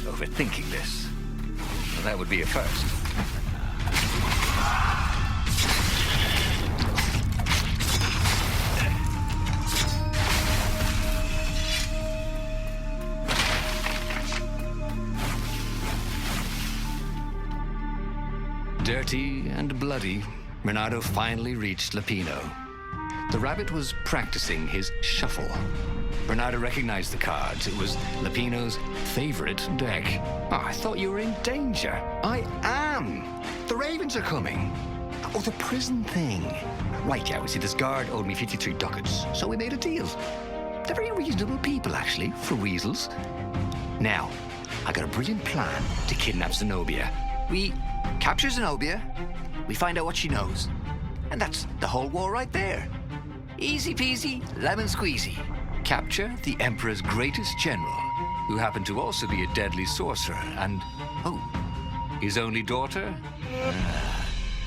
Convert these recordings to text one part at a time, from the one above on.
was overthinking this. Well, that would be a first. Dirty and bloody, Renato finally reached Lupino. The rabbit was practicing his shuffle. Renato recognized the cards. It was Lupino's favorite deck. Oh, I thought you were in danger. I am. The ravens are coming. Oh, the prison thing. Right, yeah, we see this guard owed me 53 ducats, so we made a deal. They're very reasonable people, actually, for weasels. Now, I got a brilliant plan to kidnap Zenobia. We capture Zenobia, we find out what she knows, and that's the whole war right there. Easy peasy, lemon squeezy. Capture the Emperor's greatest general, who happened to also be a deadly sorcerer, and, oh, his only daughter?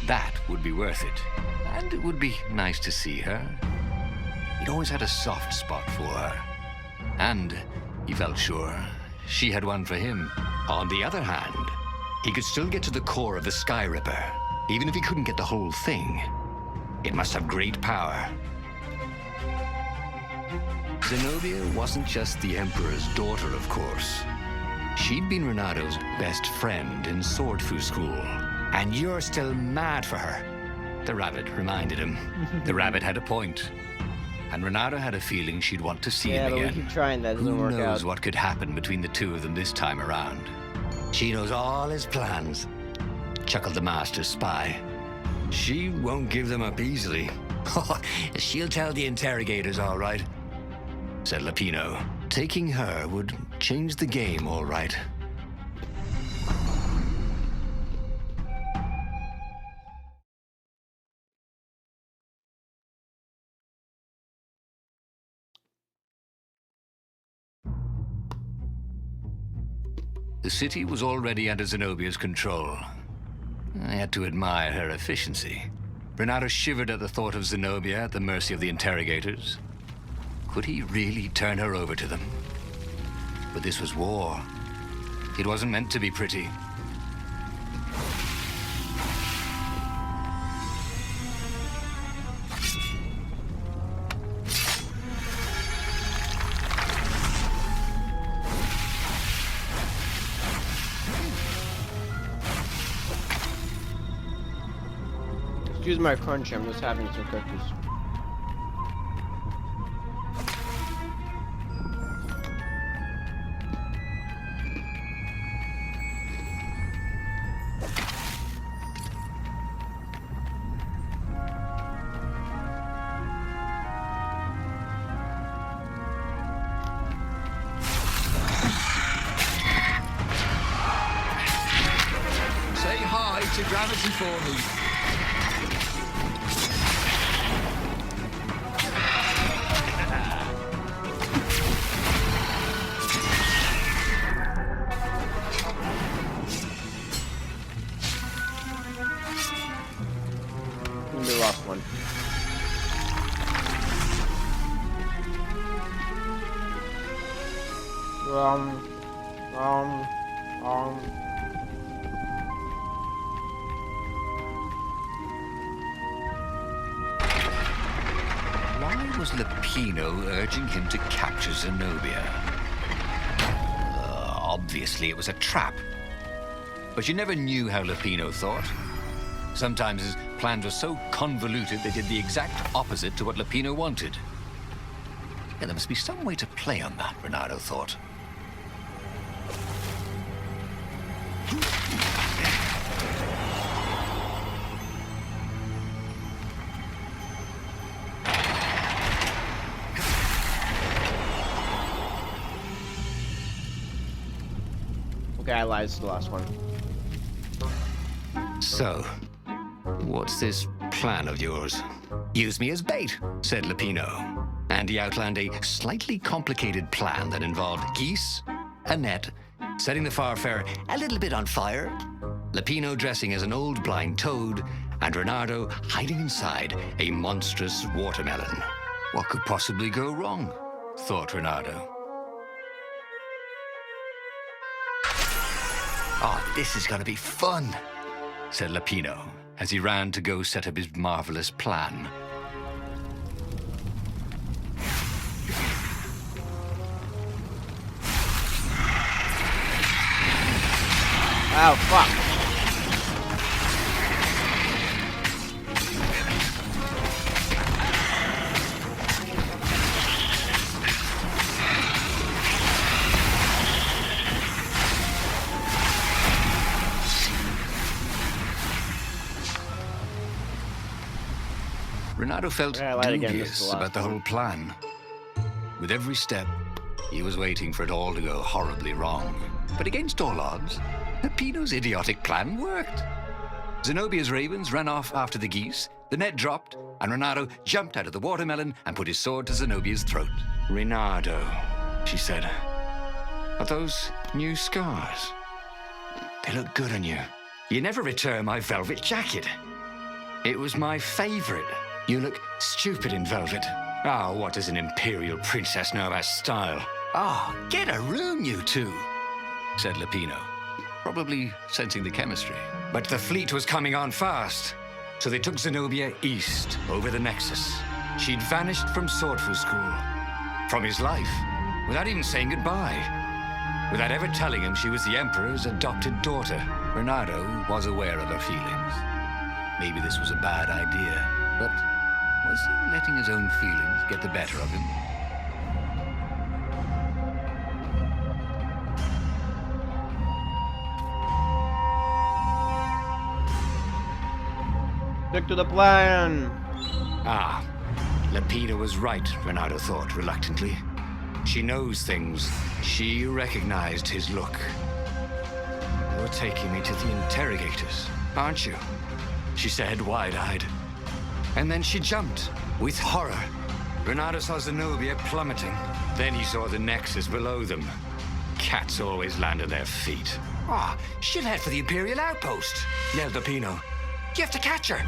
That would be worth it. And it would be nice to see her. He'd always had a soft spot for her. And he felt sure she had one for him. On the other hand, he could still get to the core of the Sky Ripper, even if he couldn't get the whole thing. It must have great power. Zenobia wasn't just the Emperor's daughter, of course. She'd been Renato's best friend in Sword Fu school. And you're still mad for her, the rabbit reminded him. The rabbit had a point. And Renato had a feeling she'd want to see him again. Yeah, but we keep trying, that doesn't work out. Who knows what could happen between the two of them this time around. She knows all his plans, chuckled the master spy. She won't give them up easily. She'll tell the interrogators, all right, said Lupino. Taking her would change the game, all right. The city was already under Zenobia's control. I had to admire her efficiency. Renato shivered at the thought of Zenobia at the mercy of the interrogators. Could he really turn her over to them? But this was war. It wasn't meant to be pretty. Excuse my crunch, I'm just having some cookies. Say hi to Gravity for me. The last one. Why was Lupino urging him to capture Zenobia? Obviously, it was a trap. But you never knew how Lupino thought. Sometimes his plans were so convoluted they did the exact opposite to what Lupino wanted. Yeah, there must be some way to play on that, Renato thought. Okay, I lied, it's the last one. So, what's this plan of yours? Use me as bait, said Lupino. And he outlined a slightly complicated plan that involved geese, a net, setting the Farfarer a little bit on fire, Lupino dressing as an old blind toad, and Renato hiding inside a monstrous watermelon. What could possibly go wrong? Thought Renato. Oh, this is gonna be fun, said Lapino as he ran to go set up his marvelous plan. Oh, fuck. Renato felt dubious about the whole plan. With every step, he was waiting for it all to go horribly wrong. But against all odds, Lapino's idiotic plan worked. Zenobia's ravens ran off after the geese, the net dropped, and Renato jumped out of the watermelon and put his sword to Zenobia's throat. Renato, she said, are those new scars? They look good on you. You never return my velvet jacket. It was my favorite. You look stupid in velvet. Oh, what does an imperial princess know about style? Oh, get a room, you two, said Lapino, probably sensing the chemistry. But the fleet was coming on fast, so they took Zenobia east, over the Nexus. She'd vanished from Swordfu School, from his life, without even saying goodbye, without ever telling him she was the Emperor's adopted daughter. Renato was aware of her feelings. Maybe this was a bad idea, but was he letting his own feelings get the better of him? Stick to the plan. Ah, Lapino was right, Renato thought reluctantly. She knows things. She recognized his look. You're taking me to the interrogators, aren't you? She said, wide-eyed. And then she jumped, with horror. Renato saw Zenobia plummeting. Then he saw the Nexus below them. Cats always land on their feet. Ah, she'll head for the Imperial outpost, yelled Lapino. You have to catch her.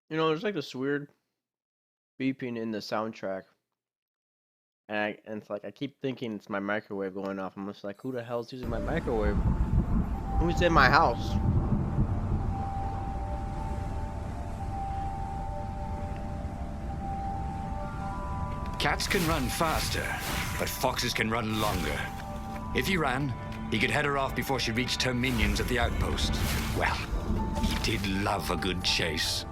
You know, there's like this weird beeping in the soundtrack. And it's like, I keep thinking it's my microwave going off. I'm just like, who the hell's using my microwave? Who's in my house? Cats can run faster, but foxes can run longer. If he ran, he could head her off before she reached her minions at the outpost. Well, he did love a good chase.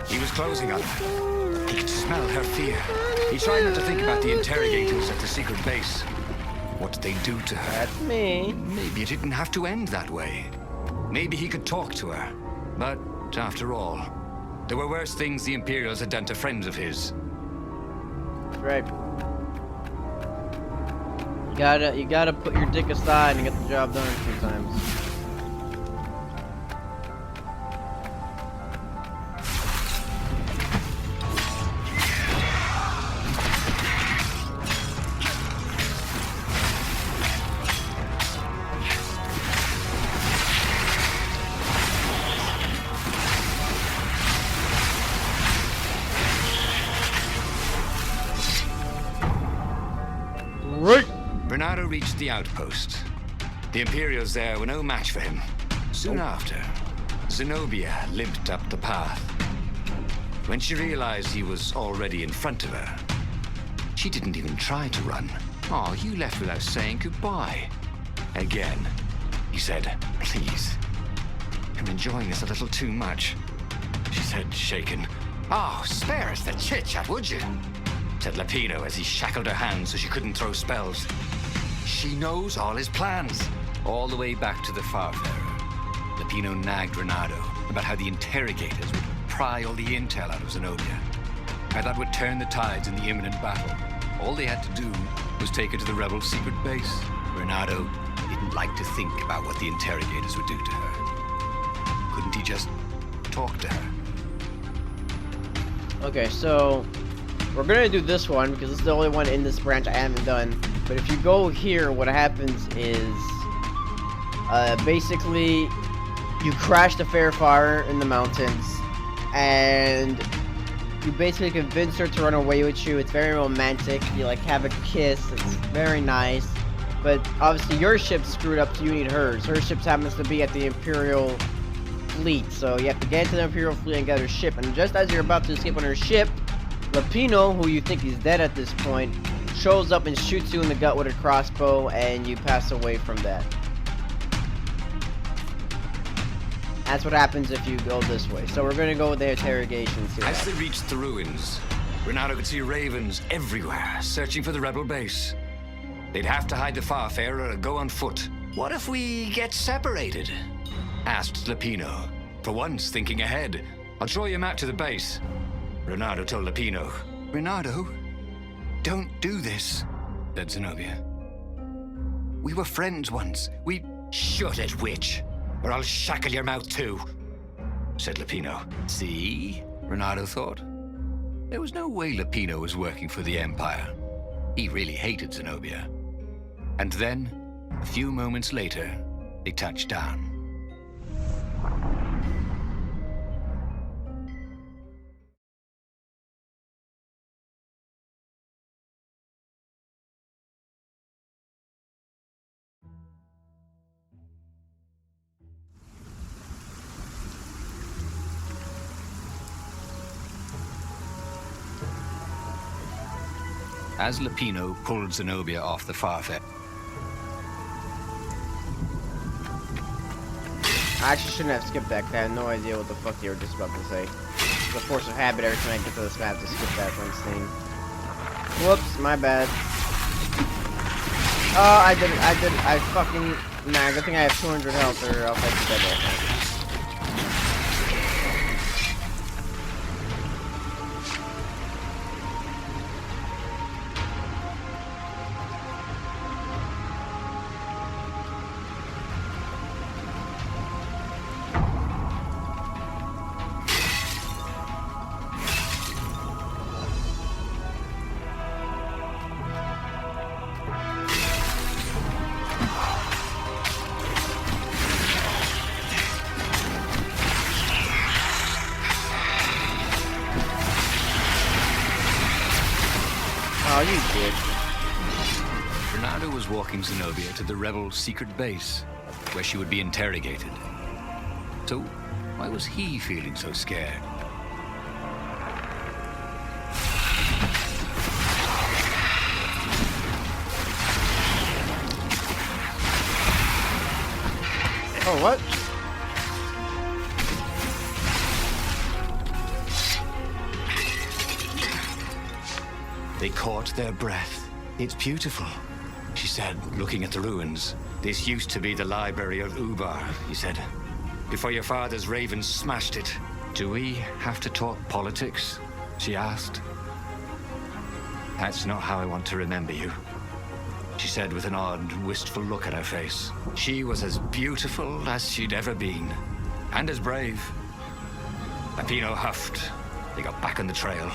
He was closing on her. He could smell her fear. He tried not to think about the interrogators at the secret base. What did they do to her? That's me. Maybe it didn't have to end that way. Maybe he could talk to her. But after all, there were worse things the Imperials had done to friends of his. Right. You gotta put your dick aside and get the job done sometimes. Renato reached the outpost. The Imperials there were no match for him. Soon after, Zenobia limped up the path. When she realized he was already in front of her, she didn't even try to run. Oh, you left without saying goodbye. Again, he said, please. I'm enjoying this a little too much, she said, shaken. Oh, spare us the chit-chat, would you? Said Lapino as he shackled her hands so she couldn't throw spells. She knows all his plans. All the way back to the Farfarer, Lapino nagged Renato about how the interrogators would pry all the intel out of Zenobia. How that would turn the tides in the imminent battle. All they had to do was take her to the rebel secret base. Renato didn't like to think about what the interrogators would do to her. Couldn't he just talk to her? Okay, so we're gonna do this one because it's the only one in this branch I haven't done. But if you go here, what happens is basically you crash the Fairfire in the mountains, and you basically convince her to run away with you. It's very romantic. You like have a kiss. It's very nice. But obviously your ship's screwed up, so you need hers. Her ship happens to be at the Imperial fleet, so you have to get into the Imperial fleet and get her ship. And just as you're about to escape on her ship, Lapino, who you think is dead at this point, shows up and shoots you in the gut with a crossbow, and you pass away from that. That's what happens if you go this way. So we're gonna go with the interrogations here. As they reached the ruins, Renato could see ravens everywhere, searching for the rebel base. They'd have to hide the Farfarer or go on foot. What if we get separated? Asked Lapino, for once thinking ahead. I'll draw your map to the base. Renato told Lapino. Renato, don't do this, said Zenobia. We were friends once. We... Shut it, witch, or I'll shackle your mouth too, said Lapino. See? Renato thought. There was no way Lapino was working for the Empire. He really hated Zenobia. And then, a few moments later, they touched down. As Lapino pulled Zenobia off the Farfarer. I actually shouldn't have skipped that because I had no idea what the fuck they were just about to say. It's a force of habit every time I get to this map to skip that one scene. Whoops, my bad. Oh, I fucking... Nah, good thing I have 200 health or else I'd be dead right now. Oh, you did. Renato was walking Zenobia to the rebel secret base, where she would be interrogated. So, why was he feeling so scared? Oh, what? They caught their breath. It's beautiful, she said, looking at the ruins. This used to be the library of Ubar, he said, before your father's ravens smashed it. Do we have to talk politics? She asked. That's not how I want to remember you, she said with an odd, wistful look at her face. She was as beautiful as she'd ever been, and as brave. Lapino huffed. They got back on the trail.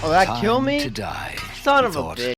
Oh, that killed me? To die. Son of a Thought. bitch.